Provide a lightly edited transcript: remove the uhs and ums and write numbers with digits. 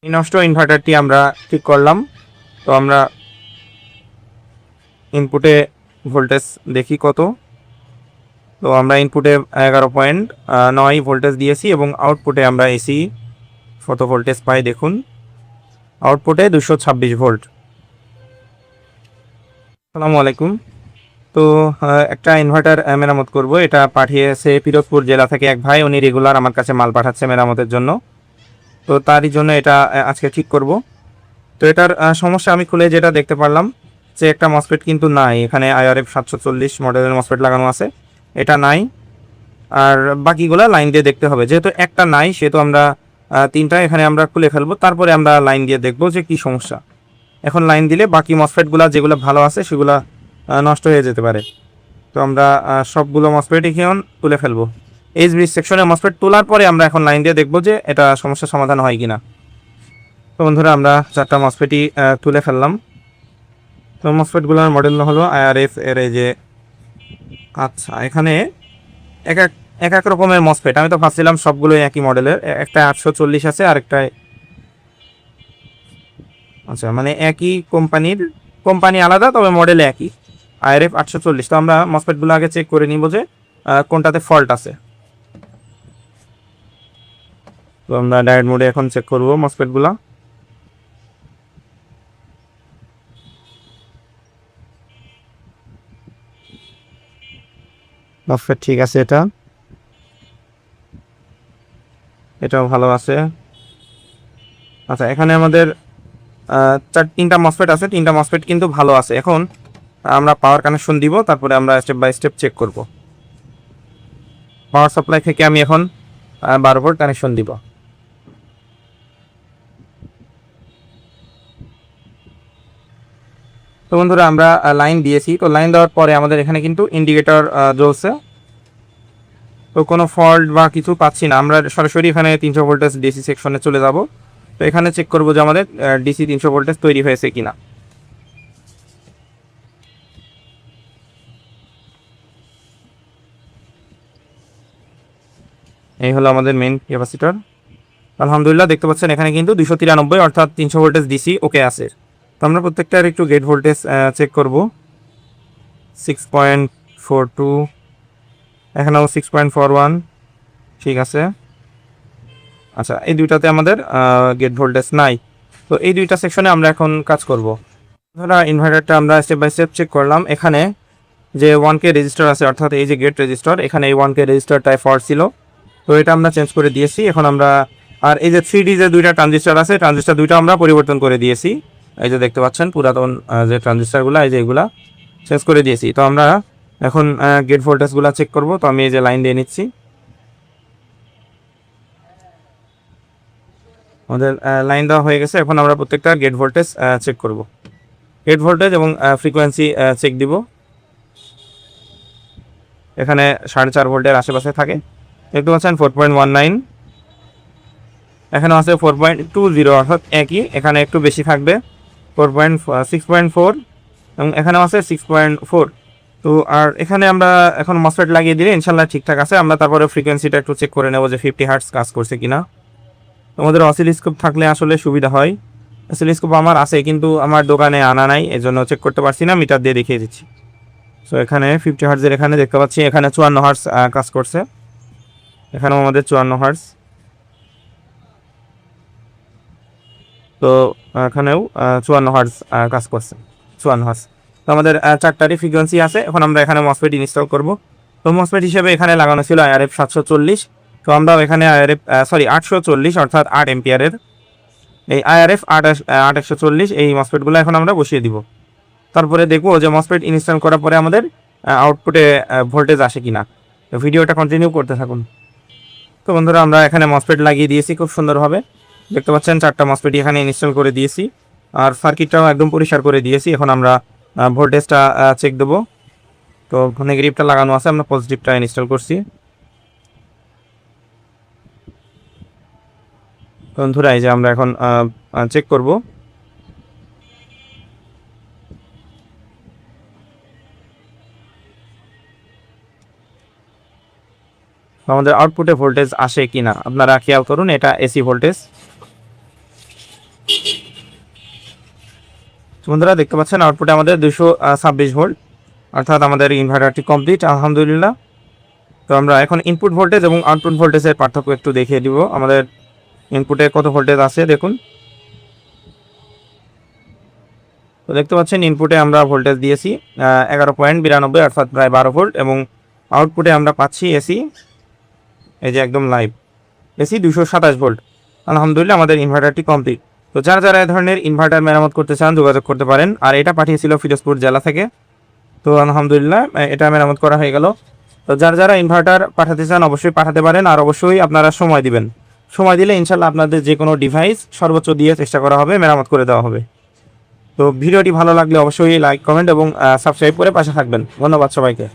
এই নষ্ট ইনভার্টারটি আমরা ঠিক করলাম। তো আমরা ইনপুটে ভোল্টেজ দেখি কত। তো আমরা ইনপুটে 11.9 ভোল্টেজ দিয়েছি এবং আউটপুটে আমরা এসি কত ভোল্টেজ পাই দেখুন। আউটপুটে 226 ভোল্ট। আসসালামু আলাইকুম। তো একটা ইনভার্টার মেরামত করব, এটা পাঠিয়েছে পিরোজপুর জেলা থেকে এক ভাই। উনি রেগুলার আমার কাছে মাল পাঠাচ্ছে মেরামতের জন্য। তো তারই জন্য এটা আজকে ঠিক করব। তো এটার সমস্যা আমি খুলে যেটা দেখতে পারলাম যে একটা মসফেট কিন্তু নাই এখানে। IRF 740 মডেলের মসফেট লাগানো আছে, এটা নাই। আর বাকিগুলা লাইন দিয়ে দেখতে হবে, যেহেতু একটা নাই সেহেতু আমরা তিনটা এখানে আমরা খুলে ফেলবো, তারপরে আমরা লাইন দিয়ে দেখবো যে কি সমস্যা। এখন লাইন দিলে বাকি মসফেটগুলা যেগুলো ভালো আছে সেগুলা নষ্ট হয়ে যেতে পারে। তো আমরা সবগুলো মসফেট এখন তুলে ফেলবো। এইচবি সেকশনের মসফেট তোলার পরে আমরা এখন লাইন দিয়ে দেখবো যে এটা সমস্যার সমাধান হয় কিনা। তো বন্ধুরা আমরা চারটা মসফেটই তুলে ফেললাম। তো মসফেটগুলোর মডেল হলো IRF এর এই যে। আচ্ছা, এখানে এক এক এক এক রকমের মসফেট। আমি তো ভাবছিলাম সবগুলোই একই মডেলের। একটা 840 আছে আর একটা, আচ্ছা মানে একই কোম্পানির, কোম্পানি আলাদা তবে মডেল একই, IRF 840। তো আমরা মসফেটগুলো আগে চেক করে নিব যে কোনটাতে ফল্ট আছে। তো আমরা ডায়োড মোডে এখন চেক করব মসফেটগুলো। মসফেট ঠিক আছে, এটাও ভালো আছে। আচ্ছা, এখানে আমাদের তিনটা মসফেট আছে, তিনটা মসফেট কিন্তু ভালো আছে। এখন আমরা পাওয়ার কানেকশন দিব, তারপরে আমরা স্টেপ বাই স্টেপ চেক করব। পাওয়ার সাপ্লাই থেকে আমি এখন 12 ভোল্ট কানেকশন দিব। তো বন্ধুরা আমরা লাইন দিয়েছি। তো লাইন দেওয়ার পরে আমাদের এখানে কিন্তু ইন্ডিকেটর জ্বলছে। তো কোনো ফল্ট বা কিছু পাচ্ছি না। আমরা সরাসরি এখানে 300 ভোল্টেজ ডিসি সেকশনে চলে যাব। তো এখানে চেক করব যে আমাদের ডিসি 300 ভোল্টেজ তৈরি হয়েছে কিনা। এই হলো আমাদের মেইন ক্যাপাসিটর। আলহামদুলিল্লাহ দেখতে পাচ্ছেন এখানে কিন্তু 293 অর্থাৎ 300 ভোল্টেজ ডিসি ওকে আছে। তো আমরা প্রত্যেকটার একটু গেট ভোল্টেজ চেক করব। 6.42, এখানেও 6.41, ঠিক আছে। আচ্ছা, এই দুইটাতে আমাদের গেট ভোল্টেজ নাই। তো এই দুইটা সেকশনে আমরা এখন কাজ করব। ধরা ইনভার্টারটা আমরা স্টেপ বাই স্টেপ চেক করলাম। এখানে যে 1K রেজিস্টার আছে, অর্থাৎ এই যে গেট রেজিস্টার, এখানে এই 1K রেজিস্টারটাই ফল্ট ছিল। তো এটা আমরা চেঞ্জ করে দিয়েছি। এখন আমরা আর এই যে 3D যে দুইটা ট্রানজিস্টার আছে, ট্রানজিস্টার দুইটা আমরা পরিবর্তন করে দিয়েছি। এই যে দেখতে পাচ্ছেন পুরাতন যে ট্রানজিস্টারগুলো, এই যে এগুলা চেঞ্জ করে দিয়েছি। তো আমরা এখন গেট ভোল্টেজগুলো চেক করব। তো আমি এই যে লাইন দিয়ে নিচ্ছি। আমাদের লাইন দেওয়া হয়ে গেছে। এখন আমরা প্রত্যেকটা গেট ভোল্টেজ চেক করব। গেট ভোল্টেজ এবং ফ্রিকোয়েন্সি চেক দিব। এখানে 4.5 ভোল্টের আশেপাশে থাকে, দেখতে পাচ্ছেন 4.19। এখানে আছে 4.20, অর্থাৎ একই, এখানে একটু বেশি থাকবে 6.4, এবং এখানেও আছে 6.4। তো আর এখানে আমরা এখন মসফেট লাগিয়ে দিলে ইনশাল্লাহ ঠিকঠাক আছে। আমরা তারপরে ফ্রিকোয়েন্সিটা একটু চেক করে নেব যে 50 হার্টস কাজ করছে কিনা। আমাদের অসিলোস্কোপ থাকলে আসলে সুবিধা হয়। অসিলোস্কোপ আমার আছে কিন্তু আমার দোকানে আনা নাই, এজন্য চেক করতে পারছি না, মিটার দিয়ে দেখিয়ে দিচ্ছি। সো এখানে 50 হার্টসের এখানে দেখতে পাচ্ছি, এখানে 54 হার্টস কাজ করছে। এখানেও আমাদের 54 হার্টস। তো এখানেও 54 হার্টস কাজ করছে, 54 হার্টস। তো আমাদের চারটারই ফ্রিকোয়েন্সি আছে। এখন আমরা এখানে মসফেট ইনস্টল করব। তো মসফেট হিসেবে এখানে লাগানো ছিল IRF 740। তো আমরা এখানে IRF 840 অর্থাৎ 8 এম্পিয়ারের এই IRF 840 এই মসফেটগুলো এখন আমরা বসিয়ে দিব। তারপরে দেখবো যে মসফেট ইনস্টল করার পরে আমাদের আউটপুটে ভোল্টেজ আসে কিনা। তো ভিডিওটা কন্টিনিউ করতে থাকুন। তো বন্ধুরা আমরা এখানে মসফেট লাগিয়ে দিয়েছি খুব সুন্দরভাবে। দেখতে পাচ্ছেন চারটা মসফেটই এখানে ইনস্টল করে দিয়েছি, আর সার্কিটটাও একদম পরিষ্কার করে দিয়েছি। এখন আমরা ভোল্টেজটা চেক দেবো। তো নেগেটিভটা লাগানো আছে, আমরা পজিটিভটা ইনস্টল করছি। বন্ধুরা এই যে আমরা এখন চেক করব। আমাদের আউটপুটে ভোল্টেজ আসে কিনা আপনারা খেয়াল করুন। এটা এসি ভোল্টেজ। বন্ধুরা দেখতে পাচ্ছেন আউটপুটে আমাদের 226 ভোল্ট, অর্থাৎ আমাদের ইনভার্টারটি কমপ্লিট আলহামদুলিল্লাহ। তো আমরা এখন ইনপুট ভোল্টেজ এবং আউটপুট ভোল্টেজের পার্থক্য একটু দেখিয়ে দিব। আমাদের ইনপুটে কত ভোল্টেজ আছে দেখুন। তো দেখতে পাচ্ছেন ইনপুটে আমরা ভোল্টেজ দিয়েছি 11.92 অর্থাৎ প্রায় 12 ভোল্ট, এবং আউটপুটে আমরা পাচ্ছি এসি, এই যে একদম লাইভ এসি 227 ভোল্ট। আলহামদুলিল্লাহ আমাদের ইনভার্টারটি কমপ্লিট। তো যারা যারা এই ধরনের ইনভার্টার মেরামত করতে চান যোগাযোগ করতে পারেন। আর এটা পাঠিয়েছিল ফিরোজপুর জেলা থেকে। তো আলহামদুলিল্লাহ এটা মেরামত করা হয়ে গেল। তো যারা যারা ইনভার্টার পাঠাতে চান অবশ্যই পাঠাতে পারেন, আর অবশ্যই আপনারা সময় দিবেন। সময় দিলে ইনশাল্লাহ আপনাদের যে কোনো ডিভাইস সর্বোচ্চ দিয়ে চেষ্টা করা হবে, মেরামত করে দেওয়া হবে। তো ভিডিওটি ভালো লাগলে অবশ্যই লাইক, কমেন্ট এবং সাবস্ক্রাইব করে পাশে থাকবেন। ধন্যবাদ সবাইকে।